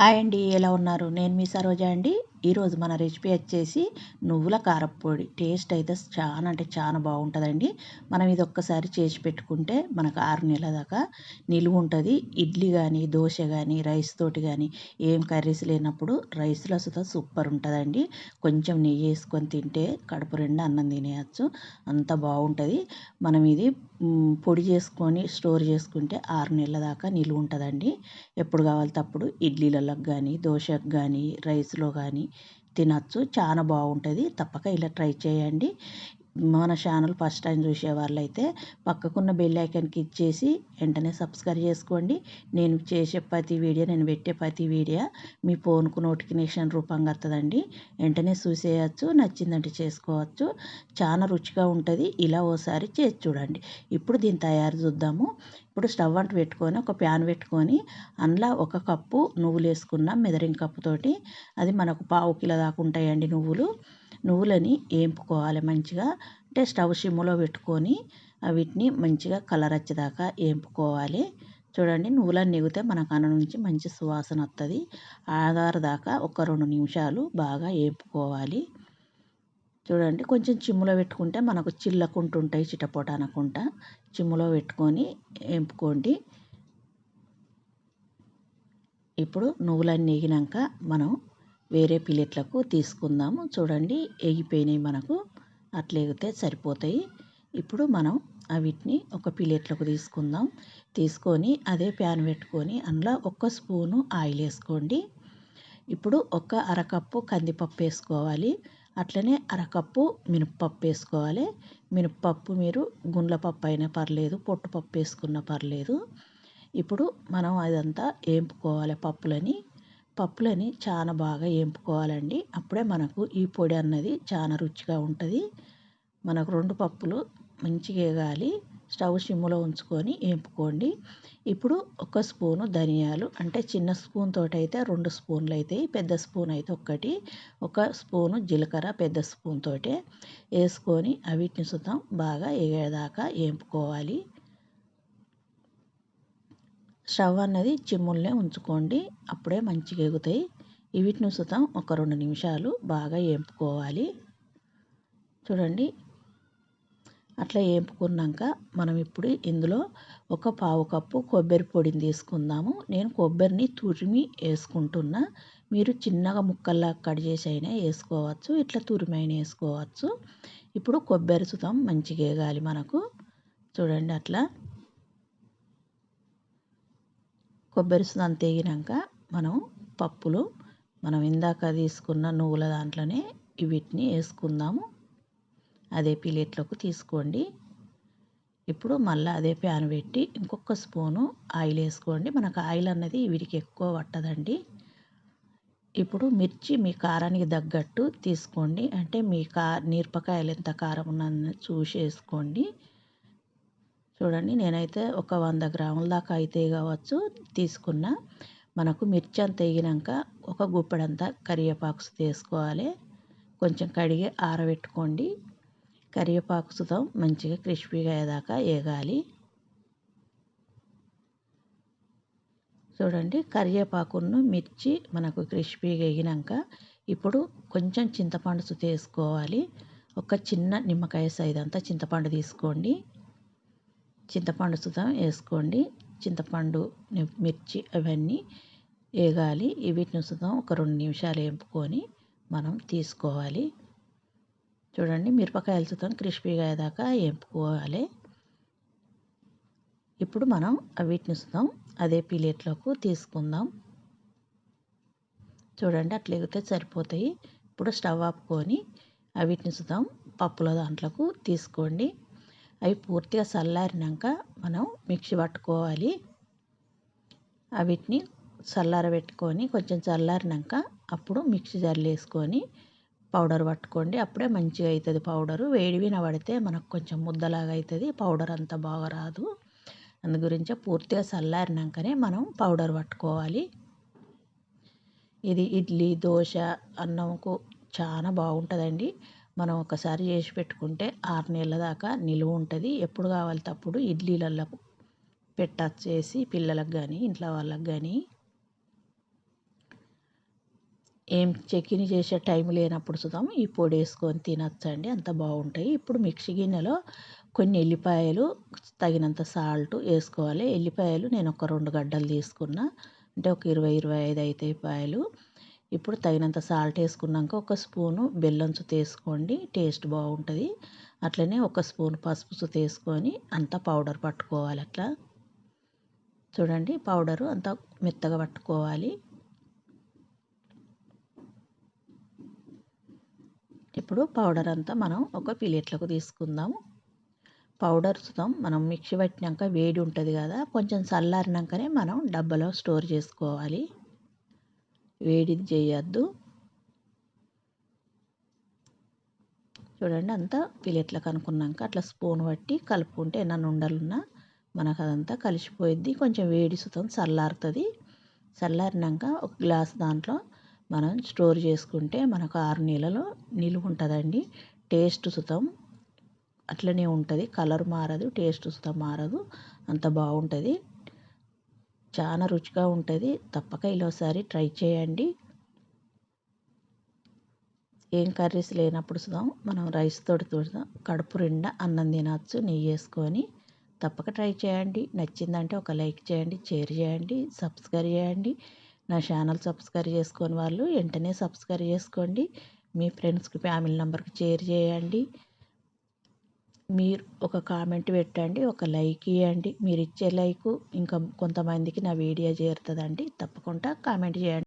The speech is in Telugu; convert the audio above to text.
హాయ్ అండి, ఎలా ఉన్నారు? నేను మీ సరోజ అండి. ఈరోజు మన రెసిపీ వచ్చేసి నువ్వుల కారప్పొడి. టేస్ట్ అయితే చాలా అంటే చాలా బాగుంటుందండి. మనం ఇది ఒక్కసారి చేసి పెట్టుకుంటే మనకు 6 నెలల దాకా నిలువ ఉంటుంది. ఇడ్లీ కానీ, దోశ కానీ, రైస్ తోటి కానీ, ఏం కర్రీస్ లేనప్పుడు రైస్లో సుతా సూపర్ ఉంటుందండి. కొంచెం నెయ్యి వేసుకొని తింటే కడుపు నిండా అన్నం తినేయచ్చు. అంత బాగుంటుంది. మనం ఇది పొడి చేసుకొని స్టోర్ చేసుకుంటే 6 నెలల దాకా నిలువ ఉంటుందండి. ఎప్పుడు కావాలితే అప్పుడు ఇడ్లీలకు కానీ, దోశకు కానీ, రైస్లో కానీ తినచ్చు. చాలా బాగుంటుంది. తప్పక ఇలా ట్రై చేయండి. మన ఛానల్ ఫస్ట్ టైం చూసే వాళ్ళైతే పక్కకున్న బెల్ ఐకాన్కి ఇచ్చేసి వెంటనే సబ్స్క్రైబ్ చేసుకోండి. నేను చేసే ప్రతి వీడియో, నేను పెట్టే ప్రతి వీడియో మీ ఫోన్కు నోటిఫికేషన్ రూపంగా వస్తుందండి. వెంటనే చూసేయచ్చు. నచ్చిందంటే చేసుకోవచ్చు. చాలా రుచిగా ఉంటుంది. ఇలా ఓసారి చేసి చూడండి. ఇప్పుడు దీని తయారు చూద్దాము. ఇప్పుడు స్టవ్ అంటు పెట్టుకొని ఒక ప్యాన్ పెట్టుకొని అందులో 1 కప్పు నువ్వులు వేసుకున్నాం. మెజరింగ్ కప్పుతోటి. అది మనకు 1/2 కిలో దాకా ఉంటాయండి నువ్వులని వేపుకోవాలి మంచిగా. అంటే స్టవ్ సిమ్లో పెట్టుకొని వీటిని మంచిగా కలర్ వచ్చేదాకా వేపుకోవాలి. చూడండి, నువ్వులను నెగితే మనకు అన్న నుంచి మంచి సువాసన వస్తుంది. ఆధార్ దాకా ఒక 2 నిమిషాలు బాగా వేపుకోవాలి. చూడండి, కొంచెం చిమ్ములో పెట్టుకుంటే మనకు చిల్లకుంటుంటాయి, చిటపట అనకుండా చిమ్ములో పెట్టుకొని వేపుకోండి. ఇప్పుడు నువ్వులన్నీ వేగినాక మనం వేరే ప్లేట్లకు తీసుకుందాము. చూడండి, వేగిపోయినాయి మనకు. అట్లా వేగితే సరిపోతాయి. ఇప్పుడు మనం వీటిని ఒక ప్లేట్లకు తీసుకుందాం. తీసుకొని అదే ప్యాన్ పెట్టుకొని అందులో 1 స్పూను ఆయిల్ వేసుకోండి. ఇప్పుడు ఒక అరకప్పు కందిపప్పు వేసుకోవాలి. అట్లనే అరకప్పు మినపప్పు వేసుకోవాలి. మినపప్పు మీరు గుండ్ల పప్పు అయినా పర్లేదు, పొట్టుపప్పు వేసుకున్నా పర్లేదు. ఇప్పుడు మనం అదంతా వేపుకోవాలి. పప్పులని చాలా బాగా వేపుకోవాలండి. అప్పుడే మనకు ఈ పొడి అన్నది చాలా రుచిగా ఉంటుంది. మనకు 2 పప్పులు మంచిగా వేగాలి. స్టవ్ సిమ్లో ఉంచుకొని వేపుకోండి. ఇప్పుడు 1 స్పూను ధనియాలు, అంటే చిన్న స్పూన్ తోటి అయితే 2 స్పూన్లు అవుతాయి, పెద్ద స్పూన్ అయితే 1. 1 స్పూను జీలకర్ర పెద్ద స్పూన్ తోటి వేసుకొని వీటిని సుతం బాగా వేగేదాకా వేపుకోవాలి. స్టవ్ అన్నది చిమ్ముల్నే ఉంచుకోండి. అప్పుడే మంచిగా ఎగుతాయి. వీటిని సుతం ఒక 2 నిమిషాలు బాగా వేపుకోవాలి. చూడండి, అట్లా వేపుకున్నాక మనం ఇప్పుడు ఇందులో 1/4 కప్పు కొబ్బరి పొడిని తీసుకుందాము. నేను కొబ్బరిని తురిమి వేసుకుంటున్నా. మీరు చిన్నగా ముక్కల్లా కట్ చేసి అయినా వేసుకోవచ్చు, ఇట్లా తురిమి అయినా వేసుకోవచ్చు. ఇప్పుడు కొబ్బరి సుతం మంచిగా వేగాలి మనకు. చూడండి, అట్లా కొబ్బరి సుతం తెగినాక మనం ఇందాక తీసుకున్న నువ్వుల దాంట్లోనే వీటిని వేసుకుందాము. అదే ప్లేట్లోకి తీసుకోండి. ఇప్పుడు మళ్ళీ అదే ప్యాన్ పెట్టి ఇంకొక స్పూను ఆయిల్ వేసుకోండి. మనకు ఆయిల్ అన్నది వీటికి ఎక్కువ పట్టదండి. ఇప్పుడు మిర్చి మీ కారానికి తగ్గట్టు తీసుకోండి. అంటే మీ మిరపకాయలు ఎంత కారం ఉన్నది చూసి వేసుకోండి. చూడండి, నేనైతే ఒక 100 గ్రాముల దాకా అయితే కావచ్చు తీసుకున్నా. మనకు మిర్చి అంత వేగినాక ఒక గుప్పెడంతా కరివేపాకు వేసుకోవాలి. కొంచెం కడిగి ఆరబెట్టుకోండి. కరివేపాకు సుతం మంచిగా క్రిస్పీగా అయ్యేదాకా వేగాలి. చూడండి, కరివేపాకును మిర్చి మనకు క్రిస్పీగా వేగినాక ఇప్పుడు కొంచెం చింతపండు వేసుకోవాలి. ఒక చిన్న నిమ్మకాయ సైజ్ అంతా చింతపండు తీసుకోండి. చింతపండు సుతం వేసుకోండి. చింతపండు, మిర్చి అవన్నీ వేగాలి. వీటిని సుతం ఒక 2 నిమిషాలు వేపుకొని మనం తీసుకోవాలి. చూడండి, మిరపకాయల సుతం క్రిస్పీగా అయ్యేదాకా వేపుకోవాలి. ఇప్పుడు మనం వీటిని సుతం అదే ప్లేట్లోకి తీసుకుందాం. చూడండి, అట్లా ఎగితే సరిపోతాయి. ఇప్పుడు స్టవ్ ఆపుకొని వీటిని సుతం పప్పుల దాంట్లోకి తీసుకోండి. అవి పూర్తిగా చల్లారినాక మనం మిక్సీ పట్టుకోవాలి. వీటిని చల్లారబెట్టుకొని కొంచెం చల్లారినాక అప్పుడు మిక్సీ జార్లో వేసుకొని పౌడర్ పట్టుకోండి. అప్పుడే మంచిగా అవుతుంది పౌడరు. వేడివిన పడితే మనకు కొంచెం ముద్దలాగా అవుతుంది, పౌడర్ అంత బాగా రాదు. అందు గురించే పూర్తిగా చల్లారినాకనే మనం పౌడర్ పట్టుకోవాలి. ఇది ఇడ్లీ, దోశ, అన్నంకు చాలా బాగుంటుందండి. మనం ఒకసారి చేసి పెట్టుకుంటే 6 నెలల దాకా నిలువ ఉంటుంది. ఎప్పుడు కావాలితే అప్పుడు ఇడ్లీలకు పెట్టచ్చేసి పిల్లలకు కానీ ఇంట్లో వాళ్ళకి కానీ. ఏం చట్నీ చేసే టైం లేనప్పుడు చూద్దాం ఈ పొడి వేసుకొని తినచ్చండి, అంత బాగుంటాయి. ఇప్పుడు మిక్సీ గిన్నెలో కొన్ని ఎల్లిపాయలు తగినంత సాల్ట్ వేసుకోవాలి. ఎల్లిపాయలు నేను ఒక 2 గడ్డలు తీసుకున్నా, అంటే ఒక 20-25 అయితే పాయలు. ఇప్పుడు తగినంత సాల్ట్ వేసుకున్నాక ఒక స్పూను బెల్లం చుక్క వేసుకోండి, టేస్ట్ బాగుంటుంది. అట్లనే ఒక స్పూన్ పసుపు చుక్క వేసుకొని అంతా పౌడర్ పట్టుకోవాలి. అట్లా చూడండి, పౌడరు అంతా మెత్తగా పట్టుకోవాలి. ఇప్పుడు పౌడర్ అంతా మనం ఒక ప్లేట్లోకి తీసుకుందాం. పౌడర్ చూద్దాం, మనం మిక్సీ పట్టినాక వేడి ఉంటుంది కదా, కొంచెం చల్లారినాకనే మనం డబ్బాలో స్టోర్ చేసుకోవాలి, వేడిది చేయొద్దు. చూడండి, అంతా ప్లేట్లకు అనుకున్నాక అట్లా స్పూన్ పట్టి కలుపుకుంటే ఏమన్నా ఉండలున్నా మనకు అదంతా కలిసిపోయిద్ది. కొంచెం వేడి సుతం చల్లారుతుంది. చల్లారినాక ఒక గ్లాస్ దాంట్లో మనం స్టోర్ చేసుకుంటే మనకు 6 నెలలు నిలువ ఉంటుందండి. టేస్ట్ సుతం అట్లనే ఉంటుంది, కలర్ మారదు, టేస్ట్ సుతం మారదు, అంత బాగుంటుంది, చాలా రుచిగా ఉంటుంది. తప్పక ఈలోసారి ట్రై చేయండి. ఏం కర్రీస్ లేనప్పుడు చూద్దాం మనం రైస్ తోటి కడుపు నిండా అన్నం తినచ్చు నెయ్యి వేసుకొని. తప్పక ట్రై చేయండి. నచ్చిందంటే ఒక లైక్ చేయండి, షేర్ చేయండి, సబ్స్క్రైబ్ చేయండి. నా ఛానల్ సబ్స్క్రైబ్ చేసుకొని వాళ్ళు వెంటనే సబ్స్క్రైబ్ చేసుకోండి. మీ ఫ్రెండ్స్కి ఫ్యామిలీ మెంబర్కి షేర్ చేయండి. మీరు ఒక కామెంట్ పెట్టండి, ఒక లైక్ ఇవ్వండి. మీరు ఇచ్చే లైకు ఇంకా కొంతమందికి నా వీడియో చేరుతుందండి. తప్పకుండా కామెంట్ చేయండి.